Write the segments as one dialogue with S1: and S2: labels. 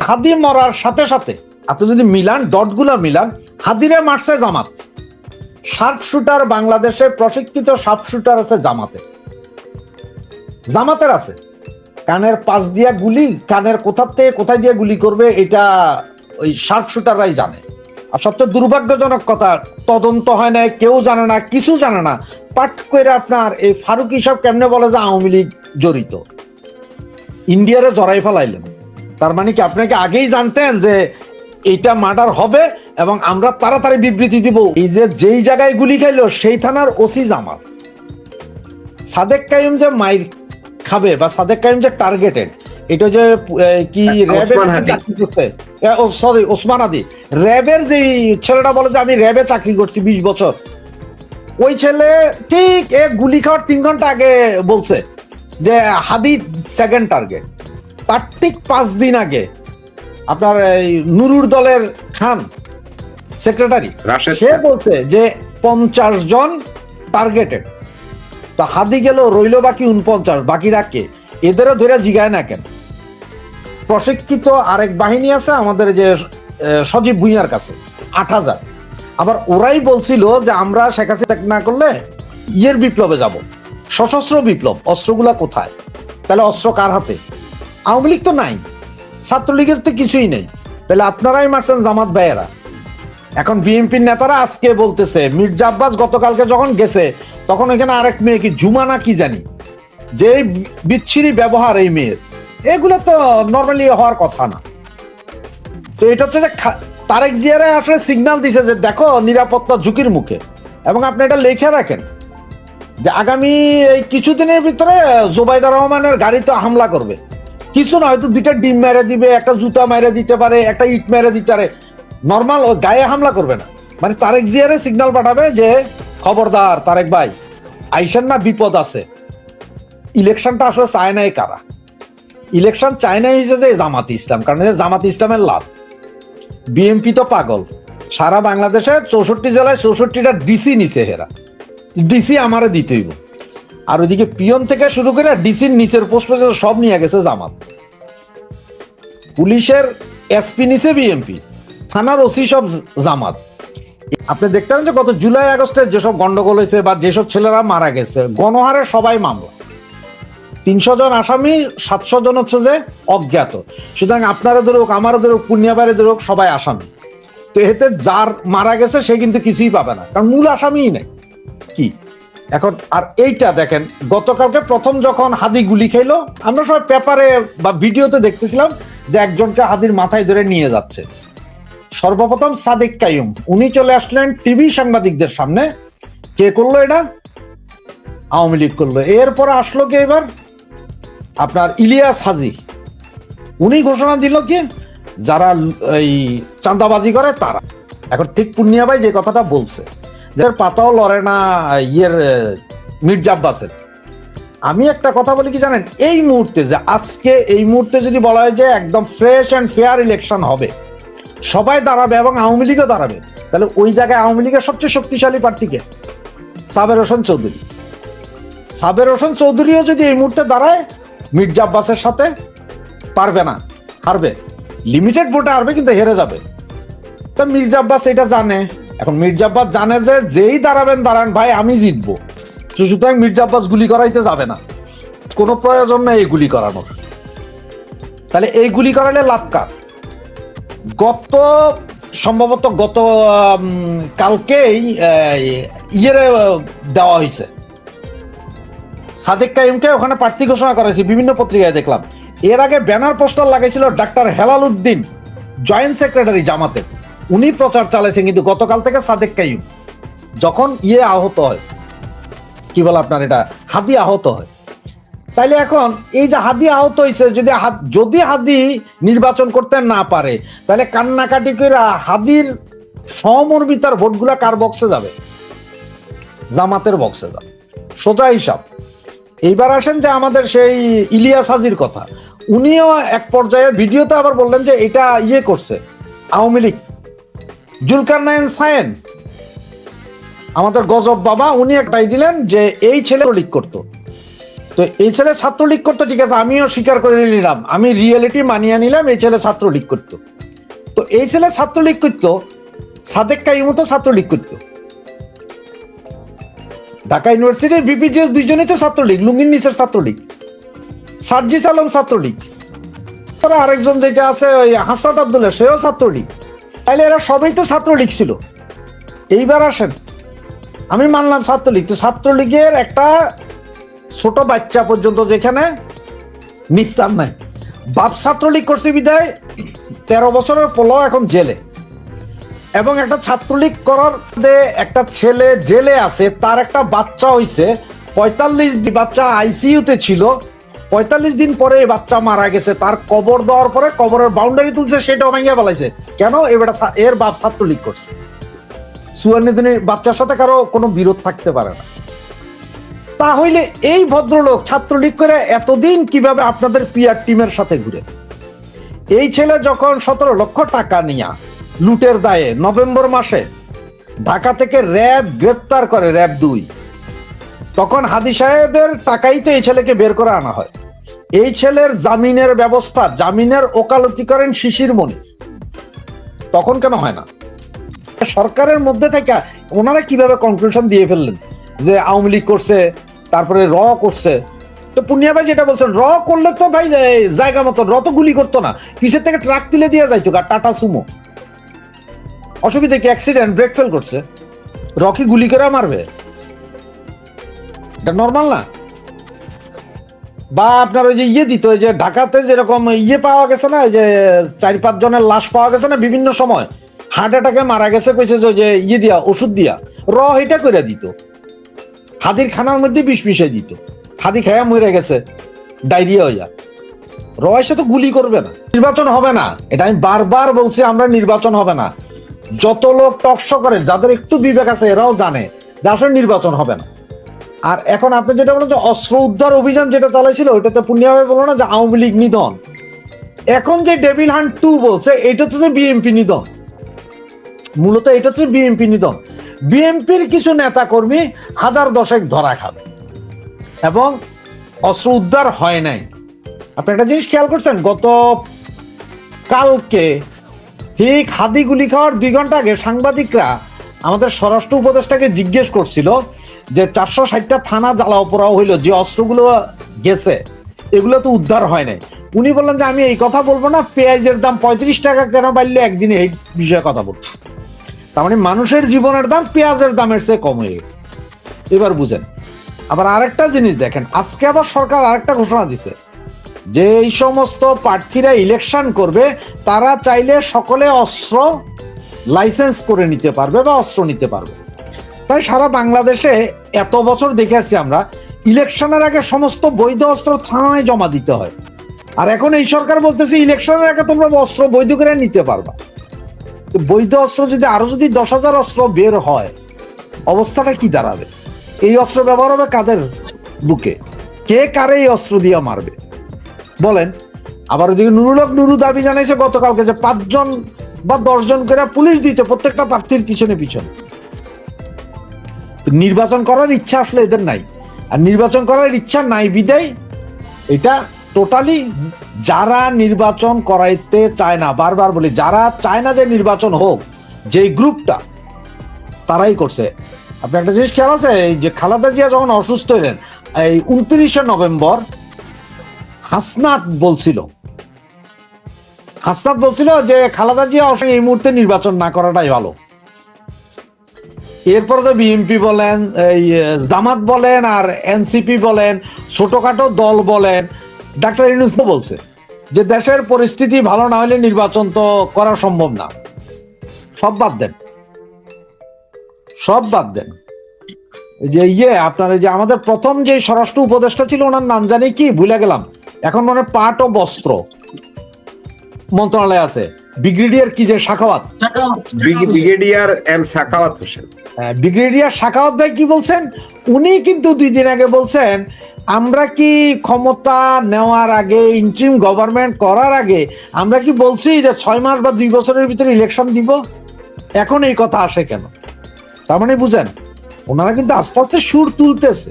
S1: হাদি মরার সাথে সাথে আপনি যদি মিলান, ডটগুলো মিলান, হাদিরে মারছে জামাত। শার্প শুটার বাংলাদেশে প্রশিক্ষিত শার্প শুটার আছে জামাতের আছে। কানের পাশ দিয়া গুলি, কানের কোথার থেকে কোথায় দিয়ে গুলি করবে এটা ওই শার্প শুটাররাই জানে। আর সবচেয়ে দুর্ভাগ্যজনক কথা, তদন্ত হয় না, কেউ জানে না, কিছু জানে না। পাট করে আপনার এই ফারুকী সাহেব কেমনে বলে যে আওয়ামী লীগ জড়িত, ইন্ডিয়ারে জড়াই ফেলাইলেন। তার মানে কি আপনাকে আগেই জানতেন যে এইটা মার্ডার হবে এবং আমরা তাড়াতাড়ি বিবৃতি দিব? এই যে যেই জায়গায় গুলি খাইলো সেই থানার ওসি জামাত। সাদেক কাইম যে মাইর খাবে বা সাদেক কাইম যে টার্গেটেড, এটা যে কি সরি ওসমান হাদি, র্যাবের যে ছেলেটা বলে যে আমি র্যাবে চাকরি করছি 20 বছর, ওই ছেলে ঠিক গুলি খাওয়ার 3 ঘন্টা আগে বলছে যে হাদি সেকেন্ড টার্গেট। তার ঠিক 5 দিন আগে আপনার এই নুরুর দলের খান সেক্রেটারি সে বলছে যে 50 জন টার্গেটেড। তো হাদি গেল, রইল বাকি 49, বাকিরা কে? এদেরও ধরে জিগায় না কেন? প্রশিক্ষিত আরেক বাহিনী আছে আমাদের যে সজীব ভুঁইয়ার কাছে 8000। আবার ওরাই বলছিল যে আমরা শেখ হাসিনা না করলে ইয়ের বিপ্লবে যাব, সশস্ত্র বিপ্লব। অস্ত্রগুলা কোথায়? তাহলে অস্ত্র কার হাতে? আওয়ামী লীগ তো নাই, ছাত্রলীগের তো কিছুই নেই, তাহলে আপনারাই মারছেন জামাত ভাইয়েরা। এখন বিএনপির নেতারা আজকে বলতেছে, মির্জা আব্বাস গতকালকে যখন গেছে তখন এখানে আরেক মেয়ে কি জুমানা কি জানি, যে বিচ্ছিরি ব্যবহার এই মেয়ের, এগুলো তো নর্মালি হওয়ার কথা না। তো এটা হচ্ছে যে তারেক জিয়ারে আসলে সিগন্যাল দিছে যে দেখো নিরাপত্তা ঝুঁকির মুখে, এবং আপনি এটা লিখে রাখেন যে আগামী এই কিছুদিনের ভিতরে জোবাইদা রহমানের গাড়ি তো হামলা করবে। কিছু না, হয়তো 2টা ডিম মেরে দিবে, একটা জুতা মেরে দিতে পারে, একটা ইট মেরে দিতে পারে, নর্মাল গায়ে হামলা করবে না। মানে তারেক জিয়ারে সিগন্যাল পাঠাবে যে খবরদার তারেক ভাই, আইসেন না, বিপদ আছে। ইলেকশনটা আসলে চায় নাই কারা? ইলেকশন চায় নাই হয়েছে যে জামাত ইসলাম, কারণ জামাত ইসলামের লাভ। বিএনপি তো পাগল, সারা বাংলাদেশে 64 জেলায় 64টা ডিসি নিছে হেরা, ডিসি আমারে দিতেই। আর ওইদিকে পিয়ন থেকে শুরু করে ডিসির নিচের পোস্ট পর্যন্ত সব নিয়ে গেছে জামাত। পুলিশের এসপি নিচে বিএনপি, থানার ওসি সব জামাত। আপনি দেখতে পারেন যে গত জুলাই আগস্টে যেসব গন্ডগোল হয়েছে বা যেসব ছেলেরা মারা গেছে, গণহারে সবাই মামলা। 300 জন আসামি, 700 জন হচ্ছে যে অজ্ঞাত। সুতরাং আপনারা ধরুক, আমারও ধরুক, পূর্ণিয়াবারে ধরুক, সবাই আসামি। তো এতে যার মারা গেছে সে কিন্তু কিছুই পাবে না, কারণ মূল আসামিই নেই কি। এখন আর এইটা দেখেন, গতকালকে প্রথম যখন হাদি গুলি খাইলো, আমরা সবাই পেপারে বা ভিডিওতে দেখতেছিলাম যে একজনকে হাদির মাথায় ধরে নিয়ে যাচ্ছে। সর্বপ্রথম সাদেক কাইম উনি চলে আসলেন টিভি সাংবাদিকদের সামনে। কে করলো এটা? আওয়ামী লীগ করলো। এরপরে আসলো কে এবার? আপনার ইলিয়াস হাজি। উনি ঘোষণা দিল কি যারা এই চাঁদাবাজি করে তারা। এখন ঠিক পূর্ণিয়া ভাই যে কথাটা বলছে, যাদের পাতাও লড়ে না ইয়ের মির্জা আব্বাসের। আমি একটা কথা বলি কি জানেন, এই মুহূর্তে যে আজকে এই মুহূর্তে যদি বলা হয় যে একদম ফ্রেশ অ্যান্ড ফেয়ার ইলেকশন হবে, সবাই দাঁড়াবে এবং আওয়ামী লীগও দাঁড়াবে, তাহলে ওই জায়গায় আওয়ামী লীগের সবচেয়ে শক্তিশালী প্রার্থীকে সাবের হোসেন চৌধুরী। সাবের হোসেন চৌধুরীও যদি এই মুহূর্তে দাঁড়ায় মির্জা আব্বাসের সাথে, পারবে না, হারবে, লিমিটেড ভোটে হারবে, কিন্তু হেরে যাবে। তো মির্জা আব্বাস এটা জানে। এখন মির্জা আব্বাস জানে যে যেই দাঁড়াবেন দাঁড়ান ভাই, আমি জিতবো। সুতরাং মির্জা আব্বাস গুলি করাইতে যাবে না, কোনো প্রয়োজন নেই এই গুলি করানোর। তাহলে এই গুলি করালে লাভ কার? সম্ভবত গত কালকেই ইয়েরে দেওয়া হয়েছে, সাদেক কাইমকে ওখানে প্রার্থী ঘোষণা করা হয়েছে, বিভিন্ন পত্রিকায় দেখলাম। এর আগে ব্যানার পোস্টার লাগাইছিল doctor Helal Uddin, joint secretary জামাতের, উনি প্রচার চালাইছেন। কিন্তু গতকাল থেকে সাদেক কাইম যখন আহত হয়, কি বলে আপনার এটা, হাদি আহত হয়। তাইলে এখন এই যে হাদি আহত হয়েছে, যদি হাদি নির্বাচন করতে না পারে, তাহলে কান্নাকাটি করে হাদির সহমর্মিতার ভোটগুলা কার বক্সে যাবে? জামাতের বক্সে যাবে, সোজা হিসাব। এইবার আসেন যে আমাদের সেই ইলিয়াস হাজির কথা, উনিও এক পর্যায়ে ভিডিওতে আবার বললেন যে এটা করছে আওয়ামী লীগ। জুলকারনাইন সায়েন, আমাদের গজব বাবা, উনি একটাই দিলেন যে এই ছেলে লীগ করতো। তো এই ছেলে ছাত্রলীগ করতো, ঠিক আছে, আমিও স্বীকার করে নিলাম, আমি রিয়েলিটি মানিয়ে নিলাম, এই ছেলে ছাত্রলীগ করতো। তো এই ছেলে ছাত্রলীগ করতো, সাদেক কাইমও তো ছাত্রলীগ করতো। ঢাকা ইউনিভার্সিটির বিপিজিএস দুইজনই তো ছাত্রলীগ, লুঙ্গির নিচের ছাত্রলীগ, সার্জিস আলম ছাত্রলীগ, আরেকজন যেটা আছে ওই হাসনাত আব্দুল্লাহ, সেও ছাত্রলীগ। তাইলে এরা সবাই তো ছাত্রলীগ ছিল। এইবার আসেন, আমি মানলাম ছাত্রলীগ, তো ছাত্রলীগের একটা ছোট বাচ্চা পর্যন্ত যেখানে নিস্তার নাই, বাপ ছাত্রলীগ করছে বিদায় 13 বছরের পোলাও এখন জেলে, এবং একটা ছাত্রলীগ করার একটা ছেলে জেলে আছে, তার একটা বাচ্চা হইছে 45 দিন, বাচ্চা আইসিইউতে ছিল, 45 দিন পরে এই বাচ্চা মারা গেছে, তার কবর দেওয়ার পরে কবরের বাউন্ডারি তুলছে, সেটাও ভেঙে ফেলাইছে। কেন? এর বাপ ছাত্রলীগ করছে। সুয়ান্নিদিনের বাচ্চার সাথে কারো কোনো বিরোধ থাকতে পারে না। তাহলে এই ভদ্রলোক ছাত্রলীগ করে এতদিন কিভাবে আপনাদের পিআর টিমের সাথে ঘুরে? এই ছেলে যখন 17 লক্ষ টাকা নিয়ে লুটের দায়ে নভেম্বর মাসে ঢাকা থেকে র্যাব গ্রেপ্তার করে, র্যাব 2, তখন হাদি সাহেবের টাকাই তো এই ছেলেকে বের করে আনা হয়। এই ছেলের জামিনের ব্যবস্থা, জামিনের ওকালতি করেন শিশির মনি, তখন কেন হয় না? সরকারের মধ্যে থেকে ওনারা কিভাবে কনক্লুশন দিয়ে ফেললেন যে আওয়ামী লীগ করছে, তারপরে র করছে? তো পুনিয়া ভাই যেটা বলছেন, র করলে তো ভাই জায়গা মতো, র তো গুলি করতো না, পিছের থেকে ট্রাক তুলে দিয়ে যাইতো, টাটা সুমো, অসুবিধা কি? অ্যাক্সিডেন্ট, ব্রেক ফেল করছে, র কি গুলি করে মারবে? এটা নর্মাল না? বা আপনার ওই যে দিত, ওই যে ঢাকাতে যেরকম পাওয়া গেছে না, যে 4-5 জনের লাশ পাওয়া গেছে না বিভিন্ন সময়, হার্ট অ্যাটাকে মারা গেছে, কইছে যে দিয়া ওষুধ দিয়া, র এটা করে দিত, হাদির খানার মধ্যে বিষ মিশাই দিত, হাদি খায়া মরে গেছে ডায়রিয়া হইয়া। র এসে তো গুলি করবে না। নির্বাচন হবে না, এটা আমি বারবার বলছি, আমরা নির্বাচন হবে না। যত লোক টকশো করে, যাদের একটু বিবেক আছে, এরাও জানে যে আসলে নির্বাচন হবে না। আর এখন আপনি যেটা বলেন যে অস্ত্র উদ্ধার অভিযান যেটা চালাইছিল, ওইটাতে পুণ্যভাবে বলো না যে আওয়ামী লীগ নিধন। এখন যে ডেভিল হান্ট 2 বলছে, এটা হচ্ছে বিএনপি নিধন, মূলত এটা হচ্ছে বিএনপি নিধন। বিএনপির কিছু নেতা কর্মী 1000 ধরা খাবে এবং অস্ত্র উদ্ধার হয় নাই। আপনি একটা জিনিস খেয়াল করছেন, গত কালকে ঠিক হাদি গুলি খাওয়ার 2 ঘন্টা আগে সাংবাদিকরা আমাদের স্বরাষ্ট্র উপদেষ্টাকে জিজ্ঞেস করছিল যে 460টা থানা জ্বালাও পোড়াও হইলো, যে অস্ত্রগুলো গেছে এগুলো তো উদ্ধার হয় নাই। উনি বললেন যে আমি এই কথা বলবো না, পেঁয়াজের দাম 35 টাকা কেন বাড়লে একদিনে এই বিষয়ে কথা বলবো। তার মানে মানুষের জীবনের দাম পেঁয়াজের দামের চেয়ে কম হয়ে গেছে। এবার বুঝেন। আবার আরেকটা জিনিস দেখেন, আজকে আবার সরকার আরেকটা ঘোষণা দিছে যে এই সমস্ত প্রার্থীরা ইলেকশন করবে, তারা চাইলে সকলে অস্ত্র লাইসেন্স করে নিতে পারবে বা অস্ত্র নিতে পারবে। তাই সারা বাংলাদেশে এত বছর দেখে আসছি আমরা, ইলেকশনের আগে সমস্ত বৈধ অস্ত্র থানায় জমা দিতে হয়, আর এখন এই সরকার বলতেছে ইলেকশনের আগে তোমরা অস্ত্র বৈধ করে নিতে পারবা। বৈধ অস্ত্র যদি আরো 10,000 অস্ত্র বের হয়, অবস্থাটা কি দাঁড়াবে? এই অস্ত্র ব্যবহার হবে কাদের বুকে? কে কারে এই অস্ত্র দিয়ে মারবে বলেন? আবার ওদিকে নুরুল হক নুরু দাবি জানাইছে গতকালকে যে 5 জন বা 10 জন করে পুলিশ দিতে প্রত্যেকটা প্রার্থীর পিছনে পিছনে। নির্বাচন করার ইচ্ছা আসলে এদের নাই, আর নির্বাচন করার ইচ্ছা নাই বিদায় এটা টোটালি যারা নির্বাচন করাইতে চায় না, বারবার বলি, যারা চায় না যে নির্বাচন হোক, যেই গ্রুপটা, তারাই করছে। আপনি একটা জিনিস খেয়াল আছে, এই যে খালেদা জিয়া যখন অসুস্থ হলেন, এই 29শে নভেম্বর হাসনাত বলছিল যে খালেদা জিয়া এই মুহূর্তে নির্বাচন না করাটাই ভালো। এরপর তো বিএনপি বলেন, এই জামাত বলেন, আর এনসিপি বলেন, ছোটখাটো দল বলেন, ডাক্তার ইউনূস বলছে যে দেশের পরিস্থিতি ভালো না হলে নির্বাচন তো করা সম্ভব না। সব বাদ দেন, সব বাদ দেন। যে আপনার যে আমাদের প্রথম যে স্বরাষ্ট্র উপদেষ্টা ছিল, ওনার নাম জানি কি ভুলে গেলাম, এখন মনে পাট ও বস্ত্র মন্ত্রণালয় আছে, ব্রিগেডিয়ার কি যে Sakhawat,
S2: brigadier M Sakhawat Hossain,
S1: brigadier Sakhawat ভাই কি বলছেন? উনি কিন্তু 2 দিন আগে বলছেন, আমরা কি ক্ষমতা নেওয়ার আগে, ইন্টারিম গভর্নমেন্ট করার আগে আমরা কি বলছি যে 6 মাস বা 2 বছরের ভিতরে ইলেকশন দিব? এখন এই কথা আসে কেন? তার মানে বুঝেন, ওনারা কিন্তু আস্তে আস্তে সুর তুলতেছে।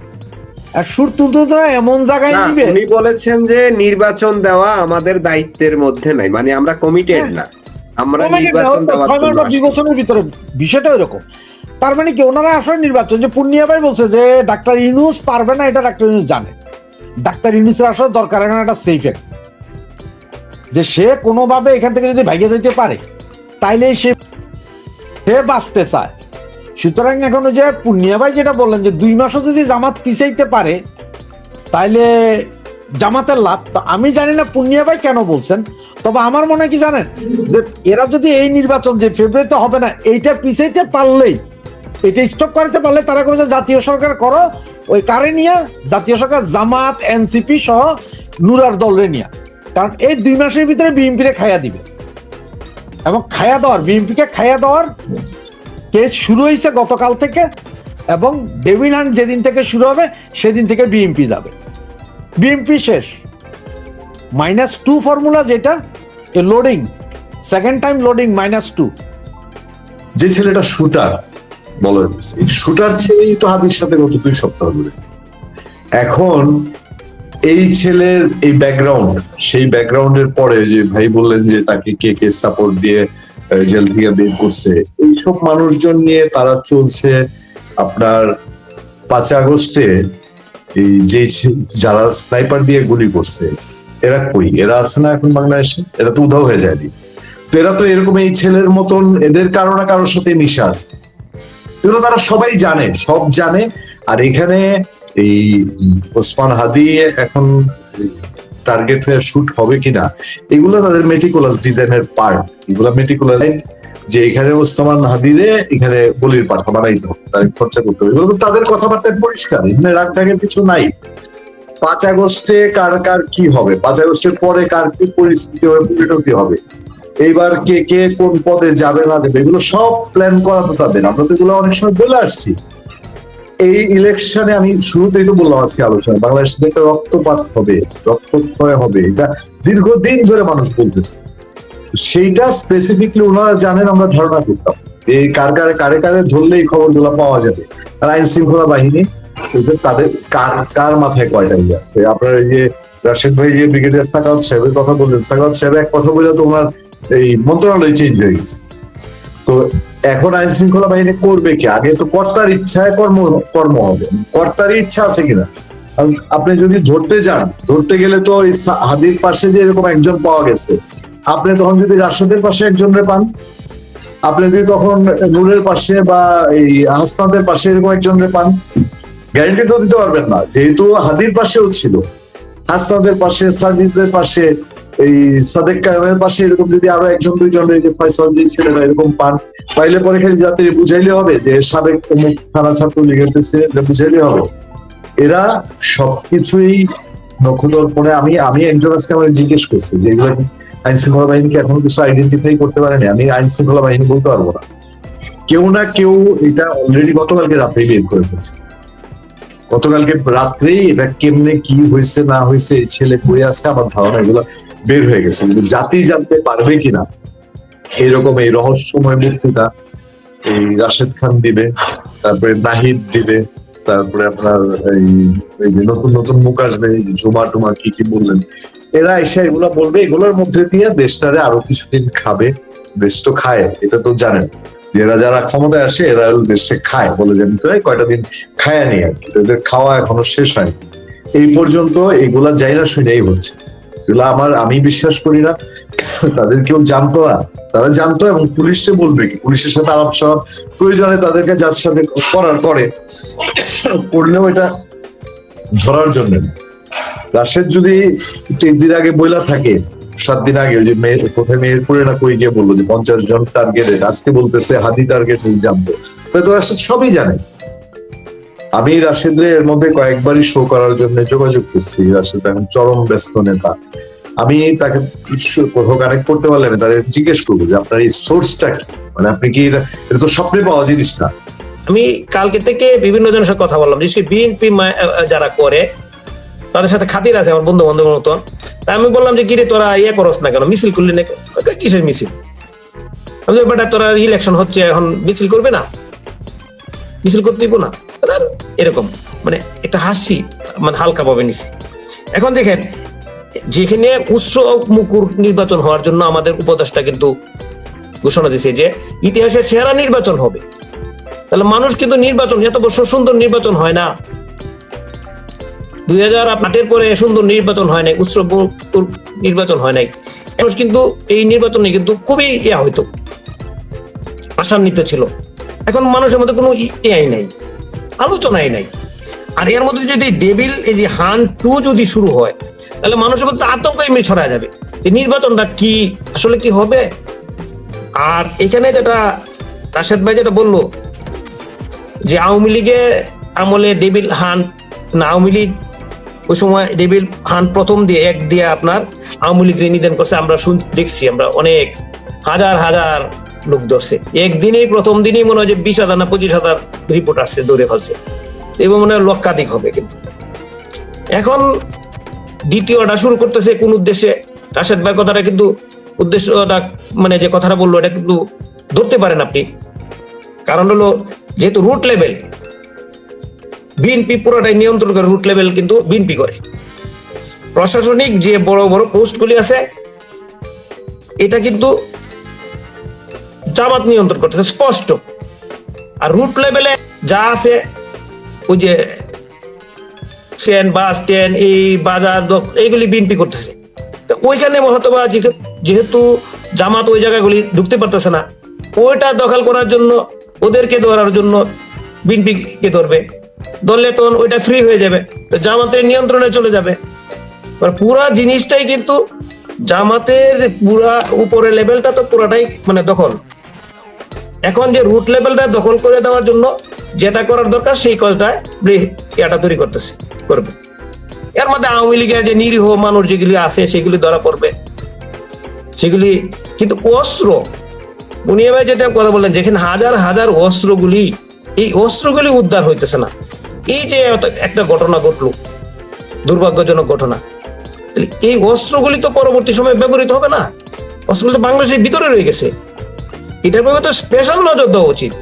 S1: আর সুর তুলতে এমন জায়গায়
S2: না,
S1: নিবে।
S2: উনি বলেছেন যে নির্বাচন দেওয়া আমাদের দায়িত্বের মধ্যে নাই, মানে আমরা কমিটেড না, আমরা নির্বাচন দেওয়ার জন্য
S1: 2 বছরের ভিতরে বিষয়টা এরকম। তার মানে কি ওনারা আসলে নির্বাচন, যে পূর্ণিয়া ভাই বলছে যে ডাক্তার ইউনূস পারবে না, এটা ডাক্তার ইউনূস জানে। ডাক্তার ইউনূসের আসলে দরকার এখন একটা সেফ এক্স, যে সে কোনোভাবে এখান থেকে যদি ভাইগে যেতে পারে তাইলে সে বাঁচতে চায়। সুতরাং এখন ওই যে পূর্ণিয়া ভাই যেটা বললেন যে 2 মাসও যদি জামাত পিছাইতে পারে তাইলে জামাতের লাভ। তো আমি জানি না পূর্ণিয়া ভাই কেন বলছেন, তবে আমার মনে হয় কি জানেন, যে এরা যদি এই নির্বাচন যে ফেব্রুয়ারিতে হবে না এইটা পিছাইতে পারলেই, এটা স্টপ করতে পারলে, তারা কইছে জাতীয় সরকার করো, ওই কারে নিয়ে জাতীয় সরকার জামাত এনসিপি সহ নুরার দলরে নিয়ে, কারণ এই 2 মাসের ভিতরে বিএনপিরে খাইয়া দিবে। এবং খাইয়া দেওয়ার, বিএনপিকে খাইয়া দেওয়ার কেস শুরু হয়েছে গতকাল থেকে, এবং ডেভিড হান্ট যেদিন থেকে শুরু হবে সেদিন থেকে বিএনপি যাবে। বিএনপি শেষ। -2 ফর্মুলা যেটা লোডিং, সেকেন্ড টাইম লোডিং -2।
S3: যে ছেলেটা শুটার বলা হচ্ছে, এই শুটার ছেলেই তো হাদির সাথে গত 2 সপ্তাহ ধরে। এখন এই ছেলের এই ব্যাকগ্রাউন্ড, সেই ব্যাকগ্রাউন্ডের পরে যে ভাই বললেন যে তাকে কে কে সাপোর্ট দিয়ে জেল থেকে বের করছে, এইসব মানুষজন নিয়ে তারা চলছে। আপনার 5 আগস্টে এই যে যারা স্নাইপার দিয়ে গুলি করছে, এরা কই? এরা আছে না এখন বাংলাদেশে? এরা তো উধাও হয়ে যায়নি। তো এরা তো এরকম এই ছেলের মতন এদের কারো না কারোর সাথে মিশে আছে, এগুলো তারা সবাই জানে, সব জানে। আর এখানে এই ওসমান হাদি এখন টার্গেট হয়ে শুট হবে কিনা, এগুলো তাদের মেটিকুলাস ডিজাইনের পার্ট। এগুলো মেটিকুলাস, যে এখানে ওসমান হাদিরে এখানে বলির পাঠা বানাইতে হবে, তাদের খরচা করতে হবে, এগুলো তো তাদের কথাবার্তায় পরিষ্কার, এখানে রাগ ঢাকের কিছু নাই। 5 আগস্টে কার কার কি হবে, 5 আগস্টের পরে কার কি পরিস্থিতি হবে, পরিণতি হবে, এইবার কে কে কোন পদে যাবে না যাবে, এগুলো সব প্ল্যান করা তো তাদের। আমরা তো এগুলো অনেক সময় বলে আসছি। এই ইলেকশনে আমি শুরুতেই তো বললাম আজকে আলোচনা, বাংলাদেশে একটা রক্তপাত হবে, রক্তক্ষয় হবে, এটা দীর্ঘদিন ধরে মানুষ বলতেছে। সেইটা স্পেসিফিকলি ওনারা জানেন, আমরা ধারণা করতাম এই কারে কারে ধরলে এই খবরগুলো পাওয়া যাবে। আর আইন শৃঙ্খলা বাহিনী তাদের কার মাথায় কয়টা ইয়ে আছে। আপনার এই যে রাশেদ ভাই যে ব্রিগেডিয়ার সাকাওয়াত সাহেবের কথা বললেন, সাকাওয়াত সাহেব এক কথা বলে তো ওনার এই মন্ত্রণালয় চেঞ্জ হয়ে গেছে। তো এখন আইন শৃঙ্খলা বাহিনী করবে কি? আগে তো কর্তার ইচ্ছায় কর্ম হবে, কর্তার ইচ্ছা আছে কিনা। আপনি যদি ধরতে যান, ধরতে গেলে তো হাদির পাশে যে এরকম একজন পাওয়া গেছে, আপনি তখন যদি রাশেদের পাশে একজনরে পান, আপনি যদি তখন নূরের পাশে বা এই হাসনাদের পাশে এরকম একজনরে পান, গ্যারান্টি তো দিতে পারবেন না। যেহেতু হাদির পাশেও ছিল, হাসনাদের পাশে, সাজিদের পাশে, এই সাদেক কায়েমের পাশে এরকম যদি আরো একজন দুইজন, এই যে ফয়সাল জি ছিলেন এরকম পান, পাইলে পরে খালি যাত্রী বুঝাইলে হবে যে সাবেক অমুক থানা ছাত্রলীগের বুঝাইলে হবে। এরা সবকিছুই নক্ষত্রপণে। আমি একজন আজকে আমার জিজ্ঞেস করছি যে এগুলো আইন শৃঙ্খলা বাহিনীকে এখনো কিছু আইডেন্টিফাই করতে পারেনি। আমি আইন শৃঙ্খলা বাহিনী বলতে পারবো না, কেউ না কেউ এটা অলরেডি গতকালকে রাত্রে বের করে ফেলছে। গতকালকে রাত্রেই এটা কেমনে কি হয়েছে না হয়েছে, এই ছেলে কই আছে, আমার ধারণা এগুলো বের হয়ে গেছে। কিন্তু জাতি জানতে পারবে কিনা এইরকম এই রহস্যময় মুক্তিটা এই রাশেদ খান দিবে, তারপরে নাহিদ দিবে, তারপরে আপনার এই যে নতুন নতুন মুখ আসবে, জুমা টুমা কি কি বললেন, এরা এসে এগুলো বলবে। এগুলোর মধ্যে দিয়ে দেশটারে আরো কিছুদিন খাবে। দেশ তো খায়, এটা তো জানেন, এরা যারা ক্ষমতায় আসে এরা দেশে খায় বলে যে কয়টা দিন খায় নেই আর কি, এদের খাওয়া এখনো শেষ হয়নি। এই পর্যন্ত এগুলা যাই না শুনেই হচ্ছে। এগুলো আমি বিশ্বাস করি না তাদের কেউ জানতো না, তারা জানতো এবং পুলিশে বলবে কি, পুলিশের সাথে আলাপ সালাপ প্রয়োজনে তাদেরকে যার সাথে করলেও এটা ধরার জন্য। রাশেদ যদি 3 দিন আগে বইলা থাকে, 7 দিন আগে, ওই যে কোথায় মেহেরপুরে না কই গিয়ে বললো যে 50 জন টার্গেটেড, আজকে বলতেছে হাদি টার্গেট জানতো, তো রাশেদ সবই জানে। আমি রাশেদের এর মধ্যে কয়েকবারই শো করার জন্য যোগাযোগ করছি। রাশেদ এখন চরম ব্যস্ত নেতা। আমি তাকে কোথাও কানেক্ট করতে পারলে আমি তাদের জিজ্ঞেস করবো যে আপনার এই সোর্সটা কি, মানে আপনি কি, এটা তো স্বপ্নে পাওয়া জিনিস না।
S4: আমি কালকে থেকে বিভিন্ন জনের সাথে কথা বললাম, বিশেষ করে বিএনপি যারা করে তাদের সাথে খাতির আছে আমার বন্ধু বান্ধবের মতন। তাই আমি বললাম যে কিরে তোরা ইয়ে করস না কেন, মিছিল করলি না, কিসের মিছিল? আমি বেটা তোরা ইলেকশন হচ্ছে এখন মিছিল করবে না, মিছিল করতে দিব না, এরকম মানে একটা হাসি মানে হালকা ভাবে নিছে। এখন দেখেন যেখানে উৎস মুকুর নির্বাচন হওয়ার জন্য আমাদের উপদেষ্টা কিন্তু ঘোষণা দিয়েছে যে ইতিহাসের সেরা নির্বাচন হবে, তাহলে মানুষ কিন্তু নির্বাচন, এত বছর সুন্দর নির্বাচন হয় না, 2008 পরে সুন্দর নির্বাচন হয় নাই, উৎস মুকুর নির্বাচন হয় নাই, মানুষ কিন্তু এই নির্বাচনে কিন্তু খুবই হয়তো আশান্বিত ছিল। এখন মানুষের মধ্যে কোনো ইয়াই নাই, আলোচনাই নাই। আর এর মধ্যে যদি ডেভিল এই যে হান্ট 2 যদি শুরু হয়, তাহলে মানুষের মধ্যে আতঙ্ক এমনি ছড়া যাবে যে নির্বাচনটা কি আসলে কি হবে। আর এখানে যেটা রাশেদ ভাই যেটা বললো যে আওয়ামী লীগের আমলে ডেভিল হান্ট না, আওয়ামী লীগ ওই সময় ডেভিল হান্ট প্রথম দিয়ে আপনার আওয়ামী লীগ নিধন করছে, আমরা দেখছি, আমরা অনেক হাজার হাজার লোক ধরছে একদিনেই, প্রথম দিনই মনে হয় যে 20,000 না 25,000 রিপোর্ট আসছে, ধরে ফেলছে, এবং মনে হয় লক্ষাধিক হবে। কিন্তু এখন দ্বিতীয়টা শুরু করতেছে কোন উদ্দেশ্যে, রাশেদ ভাইয়ের কথাটা কিন্তু উদ্দেশ্যটা মানে যে কথাটা বললো এটা কিন্তু ধরতে পারেন আপনি। কারণ হলো যেহেতু রুট লেভেল বিএনপি পুরোটাই নিয়ন্ত্রণ করে, রুট লেভেল কিন্তু বিএনপি করে, প্রশাসনিক যে বড় বড় পোস্টগুলি আছে এটা কিন্তু জামাত নিয়ন্ত্রণ করতেছে স্পষ্ট। আর রুট লেভেলে যা আছে ওই যে ট্রেন, বাস স্ট্যান্ড, এই বাজার এইগুলি বিএনপি করতেছে। তো ওইখানে হয়তোবা যেহেতু জামাত ওই জায়গাগুলি ঢুকতে পারতেছে না, ওইটা দখল করার জন্য ওদেরকে ধরার জন্য বিএনপি কে ধরবে, ধরলে তখন ওইটা ফ্রি হয়ে যাবে, তো জামাতের নিয়ন্ত্রণে চলে যাবে। পুরা জিনিসটাই কিন্তু জামাতের পুরা উপরের লেভেলটা তো পুরাটাই মানে দখল। এখন যে রুট লেভেলটা দখল করে দেওয়ার জন্য যেটা করার দরকার সেই কাজটা এটা তৈরি করবে। এর মধ্যে আওয়ামী লীগের যে নিরীহ মানুষ যেগুলি আছে সেগুলি ধরা পড়বে, সেগুলি কিন্তু অস্ত্র, মুনিয়া ভাই যেটা কথা বললেন, যেখানে হাজার হাজার অস্ত্রগুলি, এই অস্ত্রগুলি উদ্ধার হইতেছে না। এই যে একটা ঘটনা ঘটলো, দুর্ভাগ্যজনক ঘটনা, এই অস্ত্রগুলি তো পরবর্তী সময়ে ব্যবহৃত হবে না, অস্ত্রগুলি তো বাংলাদেশের ভিতরে রয়ে গেছে, এটার ব্যাপারে তো স্পেশাল নজর দেওয়া উচিত।